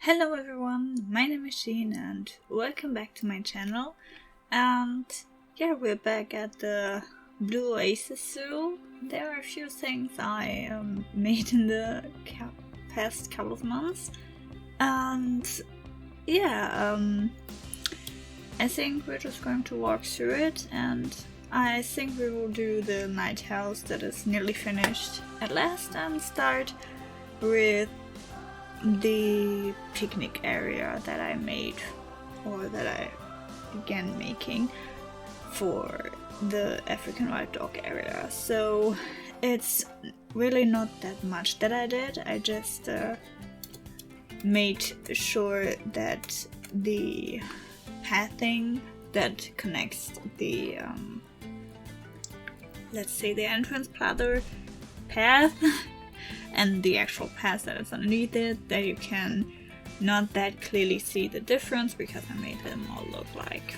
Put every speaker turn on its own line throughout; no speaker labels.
Hello everyone, my name is Sheen and welcome back to my channel. And yeah, we're back at the Blue Oasis Zoo. There are a few things I made in the past couple of months. And yeah, I think we're just going to walk through it, and I think we will do the night house that is nearly finished at last and start with the picnic area that I made, or that I began making for the African wild dog area. So it's really not that much that I did. I just made sure that the pathing that connects the let's say the entrance path and the actual path that is underneath it, that you can not that clearly see the difference, because I made them all look like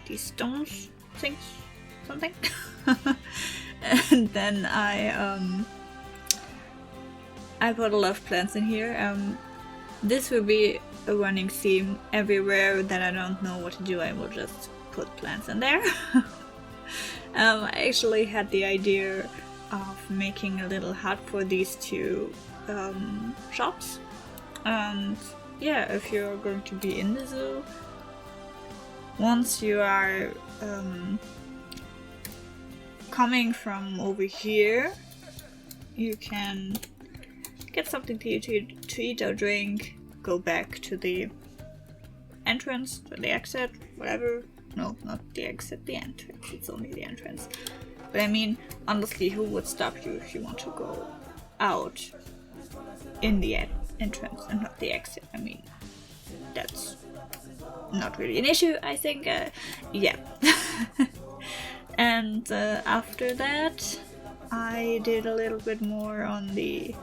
these stones things, something. And then I put a lot of plants in here. This will be a running theme everywhere that I don't know what to do. I will just put plants in there. I actually had the idea of making a little hut for these two shops. And yeah, if you're going to be in the zoo, once you are coming from over here, you can get something to eat or drink, go back to the entrance, to the exit, whatever. No, not the exit, the entrance. It's only the entrance. But I mean, honestly, who would stop you if you want to go out in the entrance and not the exit? I mean, that's not really an issue, I think. Yeah. And after that, I did a little bit more on the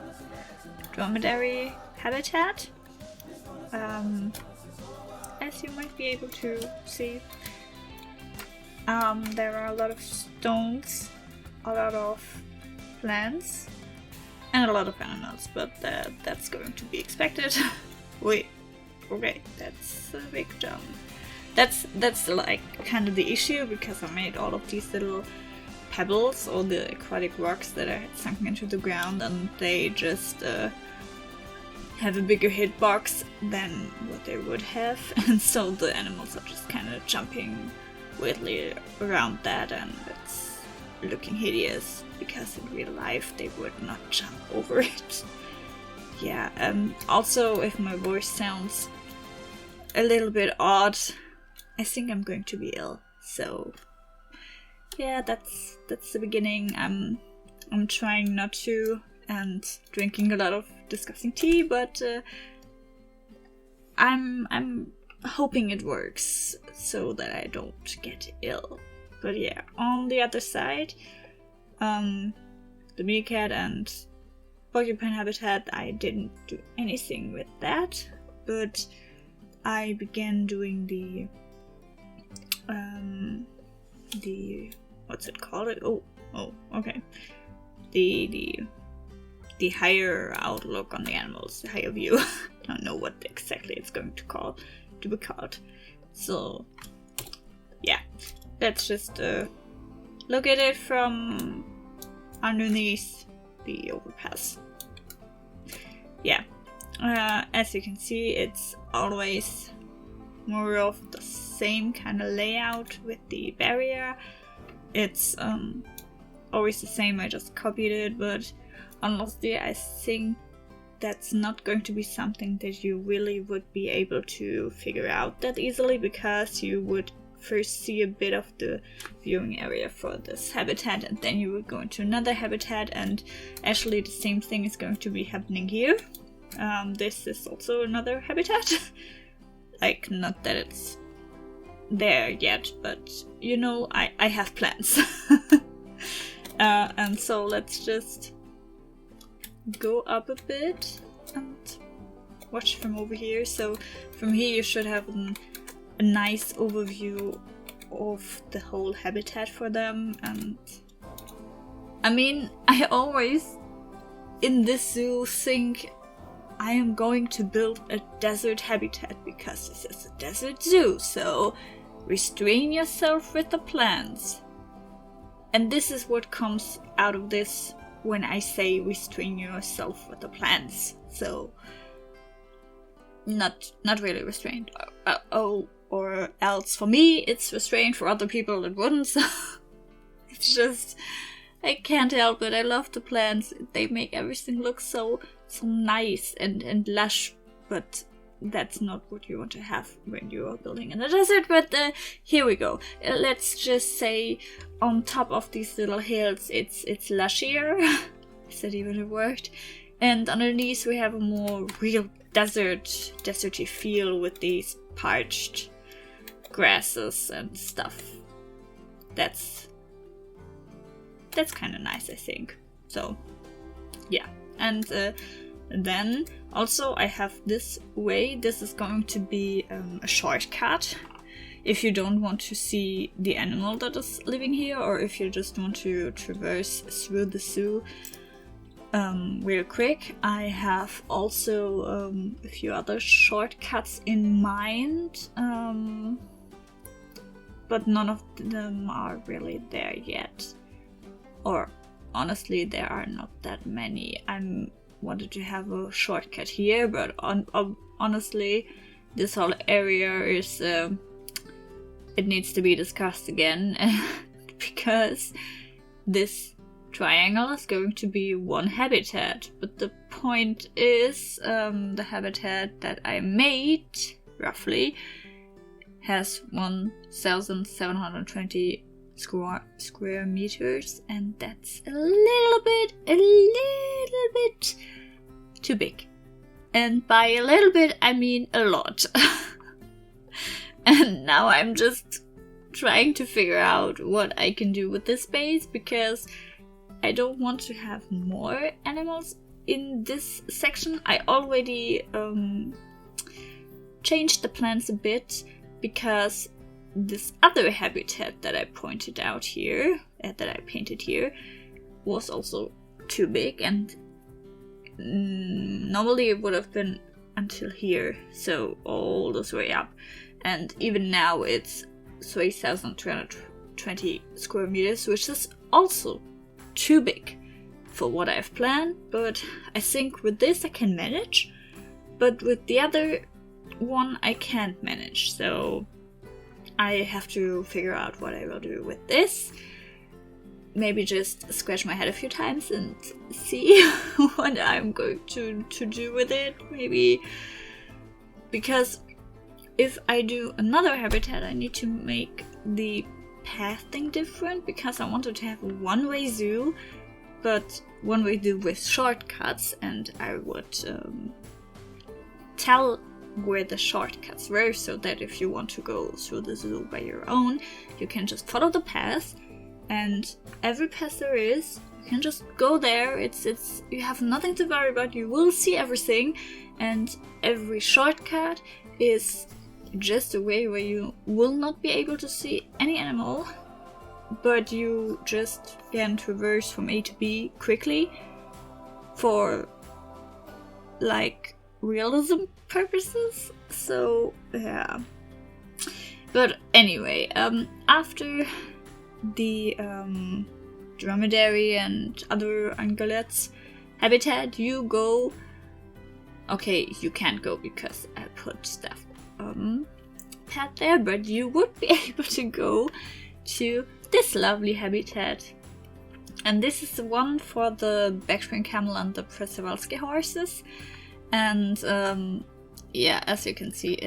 dromedary habitat. As you might be able to see, there are a lot of stones, a lot of plants, and a lot of animals, but that's going to be expected. Wait, okay, that's a big jump. That's like kind of the issue, because I made all of these little pebbles, or the aquatic rocks that are sunken into the ground, and they just have a bigger hitbox than what they would have, and so the animals are just kind of jumping weirdly around that, and it's looking hideous, because in real life they would not jump over it. Yeah, also, if my voice sounds a little bit odd, I think I'm going to be ill, so yeah, that's the beginning. I'm trying not to, and drinking a lot of disgusting tea, but I'm hoping it works so that I don't get ill. But yeah, on the other side, the meerkat and porcupine habitat, I didn't do anything with that, but I began doing the what's it called? Oh, okay. The higher outlook on the animals, the higher view. I don't know what exactly it's going to be called. So yeah, let's just look at it from underneath the overpass. Yeah, as you can see, it's always more of the same kind of layout with the barrier. It's always the same, I just copied it, but honestly, I think that's not going to be something that you really would be able to figure out that easily, because you would first see a bit of the viewing area for this habitat, and then you would go into another habitat, and actually the same thing is going to be happening here. This is also another habitat. Like, not that it's there yet, but you know, I have plans. And so let's just go up a bit and watch from over here. So from here you should have a nice overview of the whole habitat for them. And I mean, I always in this zoo think I am going to build a desert habitat because this is a desert zoo, so restrain yourself with the plants. And this is what comes out of this when I say restrain yourself with the plants. So, not really restrained. Or else for me it's restrained, for other people it wouldn't, so it's just, I can't help it. I love the plants. They make everything look so nice and lush, but that's not what you want to have when you are building in the desert. But here we go. Let's just say on top of these little hills it's lushier. Is that even a word? And underneath we have a more real deserty feel with these parched grasses and stuff. That's kind of nice, I think. So yeah. And then also I have this way. This is going to be a shortcut if you don't want to see the animal that is living here, or if you just want to traverse through the zoo real quick. I have also a few other shortcuts in mind, but none of them are really there yet. Or honestly, there are not that many. I wanted to have a shortcut here, but honestly, this whole area is it needs to be discussed again because this triangle is going to be one habitat. But the point is, the habitat that I made roughly has 1,720 square meters, and that's a little bit too big. And by a little bit I mean a lot. And now I'm just trying to figure out what I can do with this space, because I don't want to have more animals in this section. I already changed the plans a bit, because this other habitat that I pointed out here, that I painted here, was also too big, and normally it would have been until here, so all this way up. And even now it's 3,220 square meters, which is also too big for what I've planned. But I think with this I can manage, but with the other one I can't manage, so I have to figure out what I will do with this. Maybe just scratch my head a few times and see what I'm going to do with it, maybe. Because if I do another habitat, I need to make the path thing different, because I wanted to have a one-way zoo, but one-way zoo with shortcuts, and I would tell where the shortcuts were, so that if you want to go through the zoo by your own, you can just follow the path, and every path there is, you can just go there. It's you have nothing to worry about. You will see everything, and every shortcut is just a way where you will not be able to see any animal, but you just can traverse from A to B quickly for like realism purposes. So yeah. But anyway, after the dromedary and other ungulates habitat, you go. Okay, you can't go because I put stuff pad there, but you would be able to go to this lovely habitat. And this is the one for the backspring camel and the Przewalski horses. And yeah, as you can see,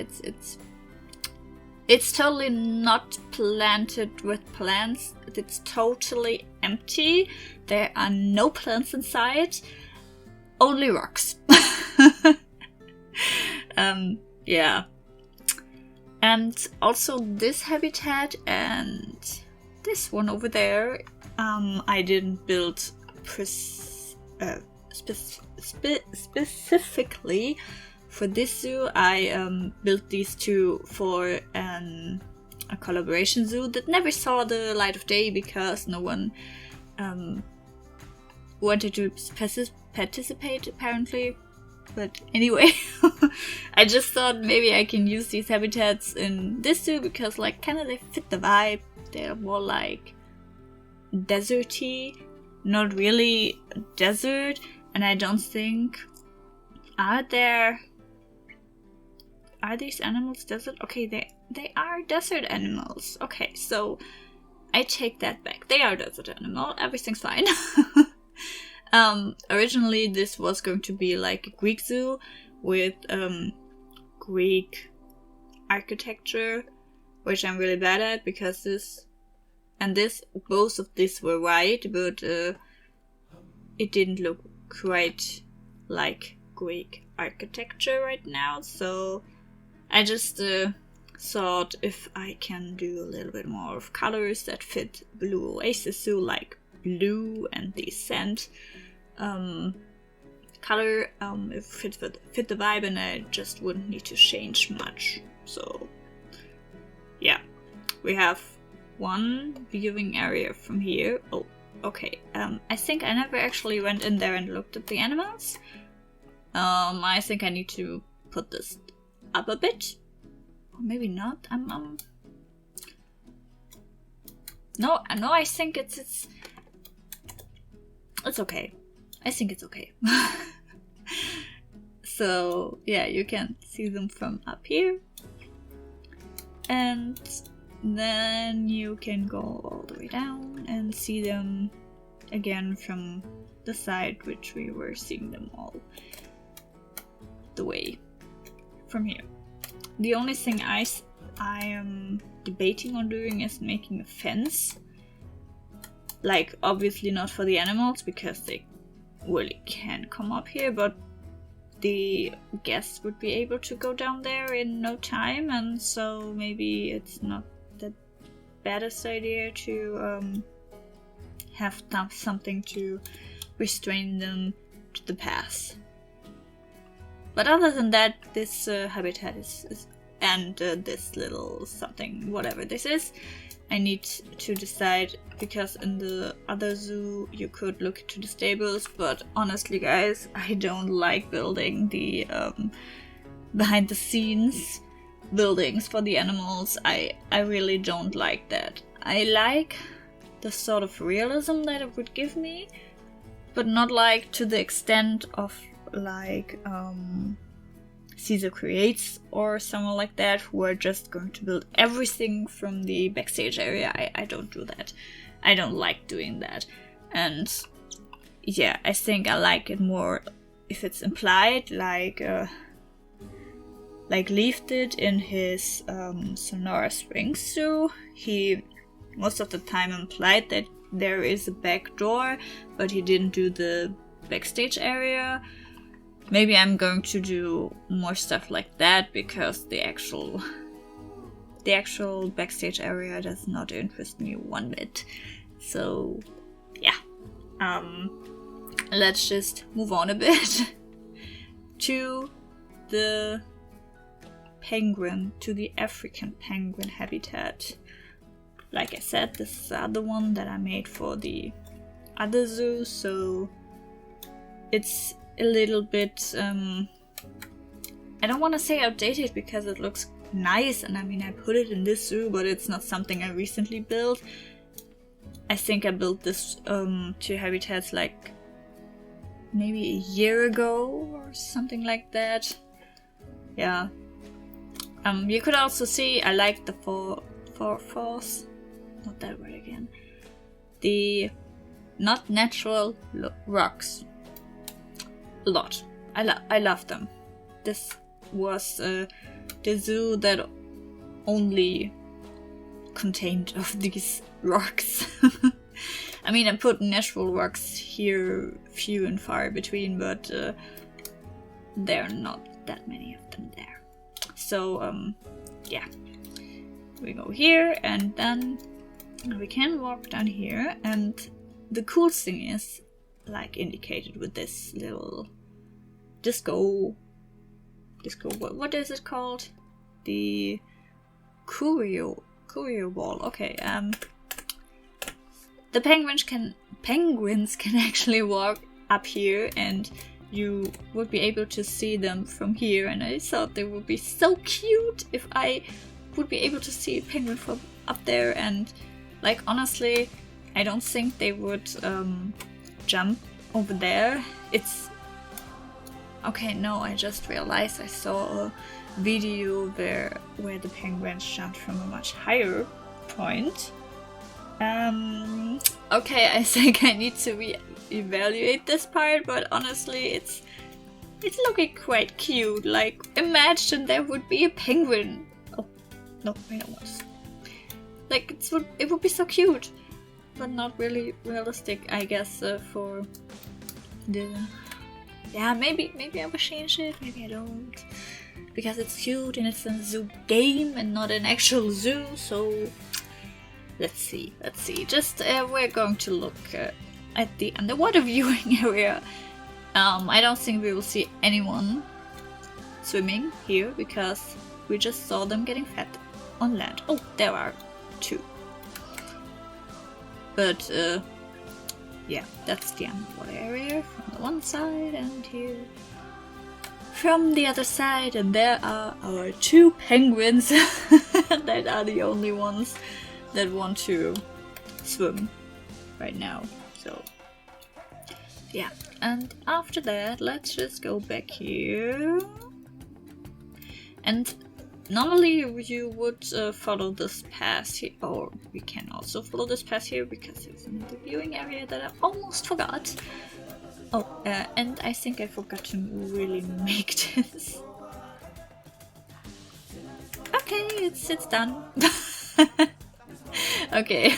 it's totally not planted with plants. It's totally empty. There are no plants inside, only rocks. Yeah. And also this habitat and this one over there, I didn't build specifically for this zoo. I built these two for a collaboration zoo that never saw the light of day because no one wanted to participate, apparently. But anyway, I just thought maybe I can use these habitats in this zoo because like kind of they fit the vibe. They're more like deserty, not really desert, and I don't think are these animals desert? Okay, they are desert animals. Okay, so I take that back. They are desert animal. Everything's fine. Originally this was going to be like a Greek zoo with Greek architecture, which I'm really bad at because both of these were white, but it didn't look quite like Greek architecture right now, so I just thought if I can do a little bit more of colors that fit Blue Oasis Zoo, like blue and the sand color, it fit the vibe, and I just wouldn't need to change much. So yeah, we have one viewing area from here. Oh, okay. I think I never actually went in there and looked at the animals. I think I need to put this up a bit, or maybe not. No, I think it's okay. I think it's okay. So yeah, you can see them from up here, and then you can go all the way down and see them again from the side which we were seeing them all the way from here. The only thing I am debating on doing is making a fence. Like, obviously not for the animals because they really can't come up here, but the guests would be able to go down there in no time, and so maybe it's not the baddest idea to have something to restrain them to the path. But other than that, this habitat is and this little something, whatever this is, I need to decide, because in the other zoo you could look to the stables, but honestly guys, I don't like building the behind the scenes buildings for the animals. I really don't like that. I like the sort of realism that it would give me, but not like to the extent of like Caesar Creates or someone like that, who are just going to build everything from the backstage area. I don't do that. I don't like doing that. And yeah, I think I like it more if it's implied, like Leaf did in his Sonora Springs Zoo. He most of the time implied that there is a back door, but he didn't do the backstage area. Maybe I'm going to do more stuff like that, because the actual backstage area does not interest me one bit. So yeah, let's just move on a bit to the penguin, to the African penguin habitat. Like I said, this is the other one that I made for the other zoo, so it's a little bit, I don't want to say outdated because it looks nice, and I mean I put it in this zoo, but it's not something I recently built. I think I built this two habitats like maybe a year ago or something like that. Yeah. You could also see I like the fourth, not that word again. The not natural rocks. A lot. I love them. This was the zoo that only contained of these rocks. I mean, I put natural rocks here, few and far between, but there are not that many of them there. So yeah, we go here, and then we can walk down here, and the cool thing is, like indicated with this little disco, what is it called? The curio ball. Okay, the penguins can actually walk up here, and you would be able to see them from here, and I thought they would be so cute if I would be able to see a penguin from up there. And like, honestly, I don't think they would jump over there. It's okay. No, I just realized I saw a video where the penguins jumped from a much higher point. Okay, I think I need to evaluate this part, but honestly, it's looking quite cute. Like, imagine there would be a penguin. Oh no, I don't want to. Like, it would be so cute, but not really realistic, I guess. For the maybe I will change it. Maybe I don't, because it's cute and it's a zoo game and not an actual zoo. So let's see. Just we're going to look at the underwater viewing area. I don't think we will see anyone swimming here because we just saw them getting fed on land. Oh, there are 2. But yeah, that's the underwater area from the one side, and here from the other side, and there are our 2 penguins that are the only ones that want to swim right now. So yeah, and after that, let's just go back here. And normally you would follow this path here, or we can also follow this path here because there's another viewing area that I almost forgot. Oh, and I think I forgot to really make this. Okay, it's done. Okay.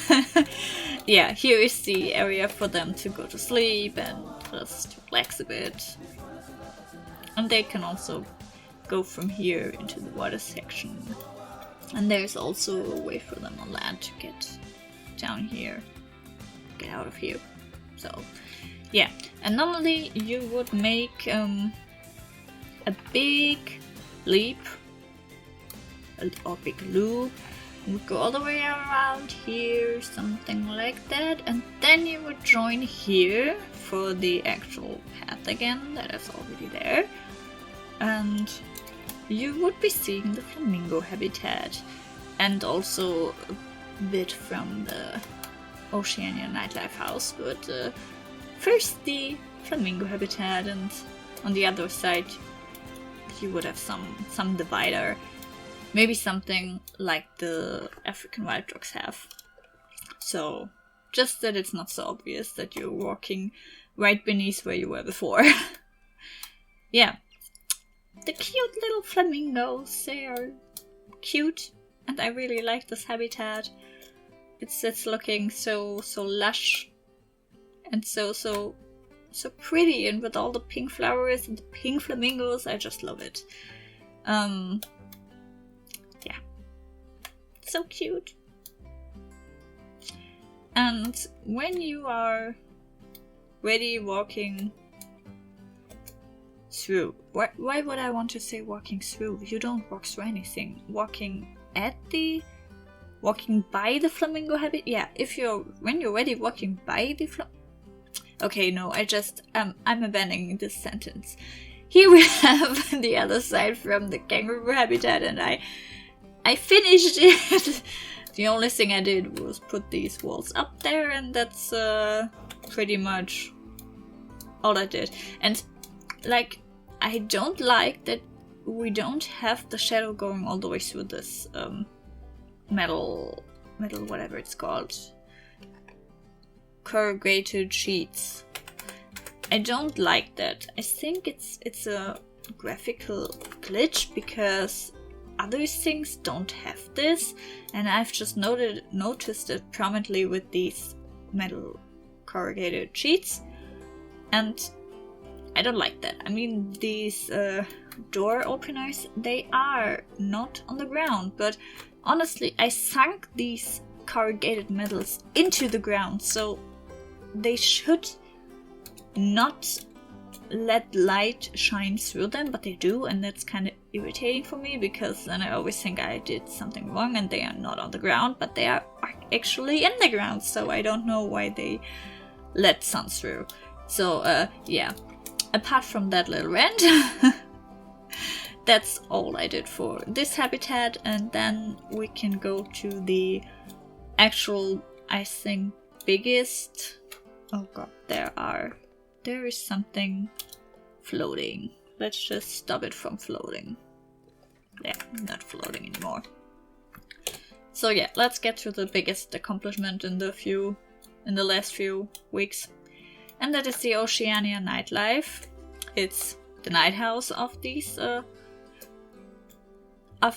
Yeah, here is the area for them to go to sleep and just relax a bit. And they can also go from here into the water section. And there's also a way for them on land to get down here, get out of here. So yeah, and normally you would make a big leap or big loop. You would go all the way around here, something like that, and then you would join here for the actual path again that is already there. And you would be seeing the flamingo habitat, and also a bit from the Oceania Nightlife house, but first the flamingo habitat, and on the other side you would have some divider, maybe something like the African wild dogs have. So just that it's not so obvious that you're walking right beneath where you were before. Yeah. The cute little flamingos, they are cute, and I really like this habitat. It's looking so lush and so pretty, and with all the pink flowers and the pink flamingos, I just love it. Yeah, so cute. And when you are ready walking through, why would I want to say walking through? You don't walk through anything. Walking by the flamingo habitat. Yeah, when you're ready walking by the okay, no, I'm abandoning this sentence. Here we have the other side from the kangaroo habitat, and I finished it. The only thing I did was put these walls up there, and that's pretty much all I did. And like, I don't like that we don't have the shadow going all the way through this metal whatever it's called, corrugated sheets. I don't like that. I think it's a graphical glitch because other things don't have this, and I've just noticed it prominently with these metal corrugated sheets, and I don't like that. I mean, these door openers, they are not on the ground, but honestly, I sunk these corrugated metals into the ground, so they should not let light shine through them, but they do, and that's kind of irritating for me, because then I always think I did something wrong and they are not on the ground, but they are actually in the ground, so I don't know why they let sun through. So yeah, apart from that little rant, that's all I did for this habitat, and then we can go to the actual, I think, biggest. Oh god, there is something floating. Let's just stop it from floating. Yeah, not floating anymore. So yeah, let's get to the biggest accomplishment in the last few weeks. And that is the Oceania Nightlife. It's the night house of these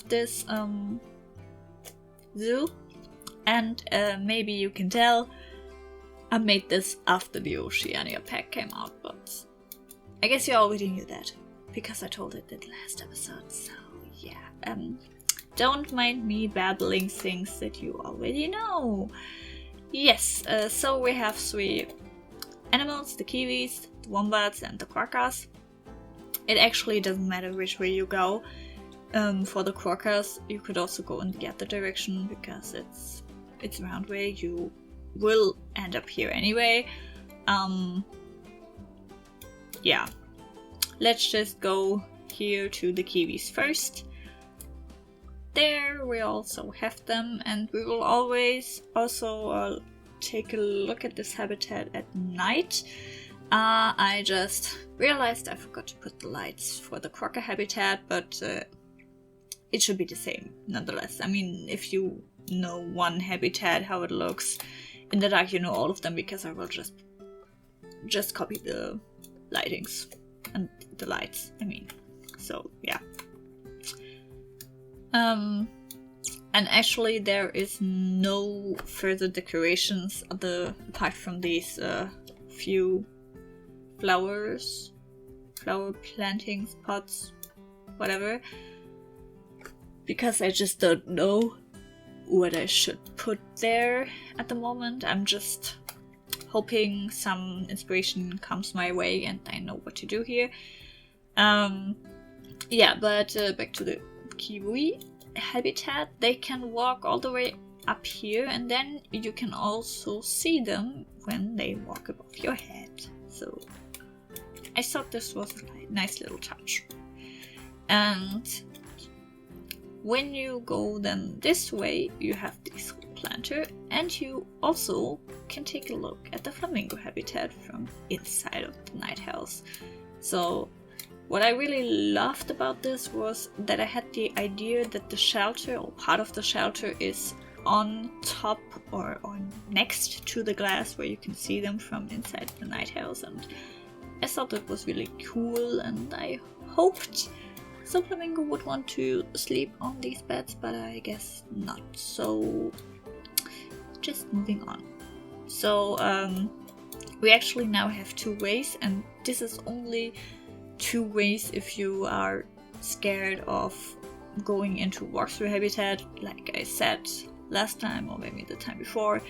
this zoo. And maybe you can tell I made this after the Oceania pack came out, but I guess you already knew that because I told it in the last episode. So yeah, don't mind me babbling things that you already know. Yes, so we have 3 animals: the kiwis, the wombats, and the quokkas. It actually doesn't matter which way you go. For the quokkas, you could also go in the other direction because it's around where you will end up here anyway. Yeah, let's just go here to the kiwis first. There we also have them, and we will always also take a look at this habitat at night. I just realized I forgot to put the lights for the quokka habitat, but it should be the same nonetheless. I mean, if you know one habitat, how it looks in the dark, you know all of them, because I will just copy the lightings and the lights, I mean. So yeah. And actually there is no further decorations apart from these few flower plantings, pots, whatever, because I just don't know what I should put there at the moment. I'm just hoping some inspiration comes my way and I know what to do here. Yeah, but back to the kiwi habitat. They can walk all the way up here, and then you can also see them when they walk above your head. So I thought this was a nice little touch. And when you go then this way, you have this planter, and you also can take a look at the flamingo habitat from inside of the night house. So what I really loved about this was that I had the idea that the shelter, or part of the shelter, is on top or next to the glass where you can see them from inside the night house, and I thought that was really cool, and I hoped some flamingo would want to sleep on these beds, but I guess not. So just moving on. So we actually now have 2 ways, and this is only 2 ways if you are scared of going into walkthrough habitat. Like I said last time, or maybe the time before,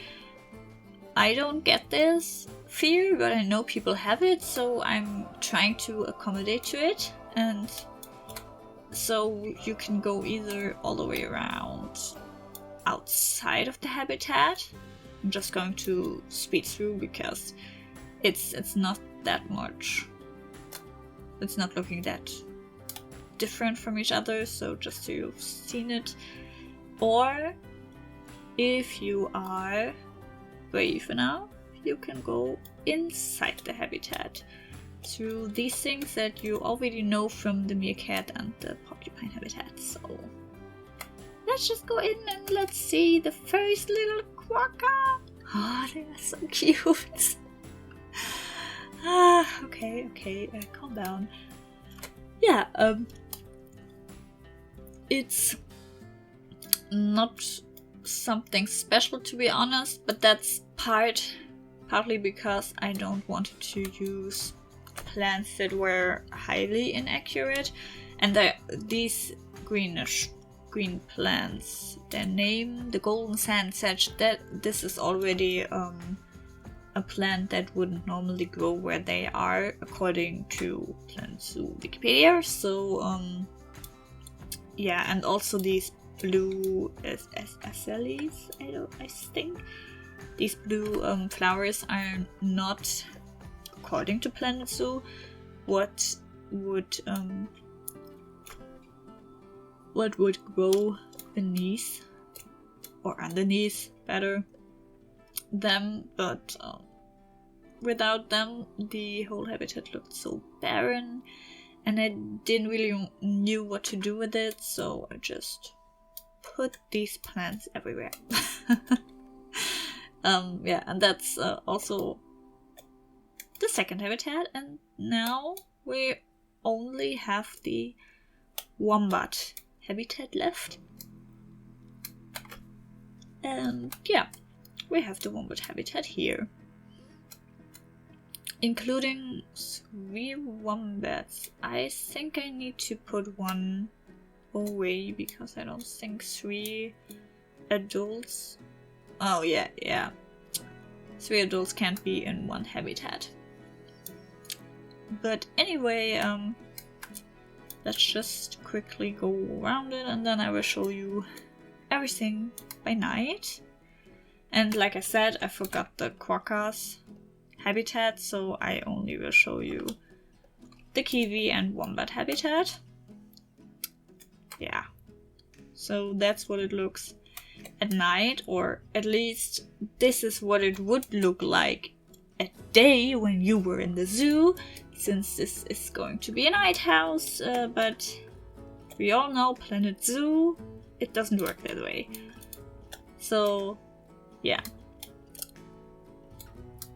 I don't get this fear, but I know people have it, so I'm trying to accommodate to it. And so you can go either all the way around outside of the habitat. I'm just going to speed through because it's not that much. It's not looking that different from each other, so just so you've seen it. Or if you are brave enough, you can go inside the habitat through these things that you already know from the meerkat and the porcupine habitat. So let's just go in and let's see the first little quokka. Oh, they are so cute. Okay, calm down. Yeah, it's not something special, to be honest, but that's partly because I don't want to use plants that were highly inaccurate, and these green plants, their name, the golden sand sedge, that this is already a plant that wouldn't normally grow where they are, according to Plant Zoo Wikipedia. So yeah, and also these blue azaleas, I think these blue flowers are not, according to Planet Zoo, what would grow beneath or underneath better them, but without them the whole habitat looked so barren and I didn't really knew what to do with it, so I just put these plants everywhere. Yeah, and that's also the second habitat, and now we only have the wombat habitat left. And yeah, we have the wombat habitat here, including 3 wombats. I think I need to put one away because I don't think 3 adults. Oh yeah. 3 adults can't be in one habitat. But anyway, let's just quickly go around it and then I will show you everything by night. And like I said, I forgot the quokka's habitat, so I only will show you the kiwi and wombat habitat. Yeah, so that's what it looks at night, or at least this is what it would look like at day when you were in the zoo, since this is going to be a night house, but we all know Planet Zoo, it doesn't work that way. So yeah,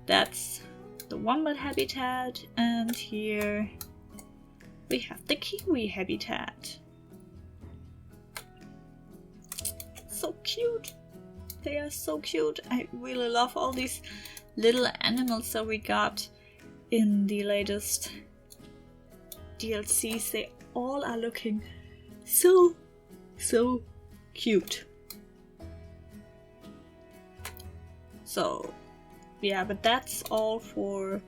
that's the wombat habitat, and here we have the kiwi habitat. So cute! They are so cute. I really love all these little animals that we got in the latest DLCs. They all are looking so cute. So yeah, but that's all for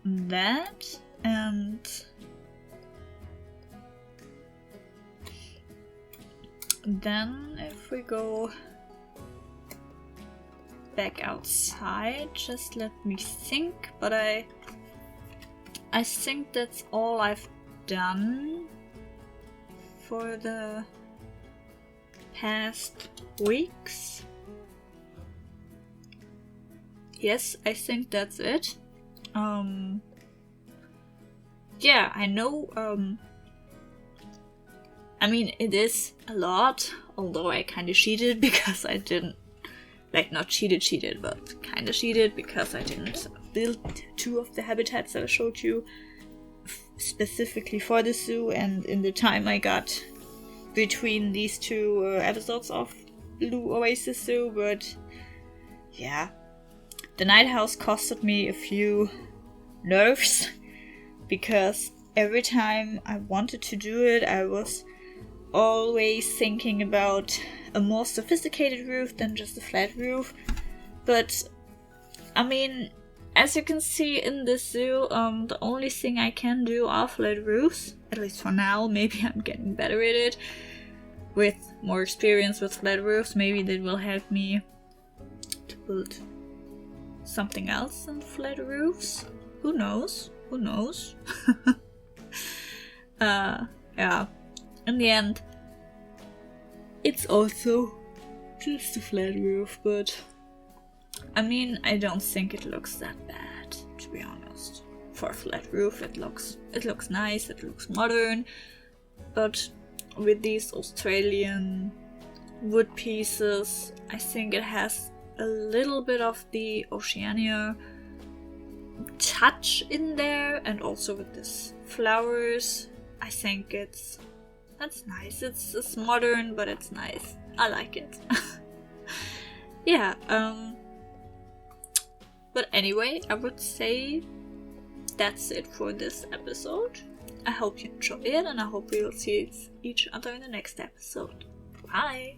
that. And then if we go back outside, just let me think, but I think that's all I've done for the past weeks. Yes, I think that's it. Yeah, I know, I mean, it is a lot, although I kinda cheated because I didn't, like, not cheated, but kinda cheated because I didn't build 2 of the habitats that I showed you specifically for the zoo, and in the time I got between these 2 episodes of Blue Oasis Zoo, but yeah. The night house costed me a few nerves because every time I wanted to do it, I was always thinking about a more sophisticated roof than just a flat roof. But I mean, as you can see in this zoo, the only thing I can do are flat roofs, at least for now. Maybe I'm getting better at it with more experience with flat roofs. Maybe that will help me to build something else than flat roofs. Who knows? Yeah. In the end, it's also just a flat roof, but I mean, I don't think it looks that bad, to be honest. For a flat roof, it looks nice, it looks modern, but with these Australian wood pieces, I think it has a little bit of the Oceania touch in there, and also with this flowers, I think that's nice. It's modern, but it's nice. I like it. Yeah, but anyway, I would say that's it for this episode. I hope you enjoyed it, and I hope we will see each other in the next episode. Bye!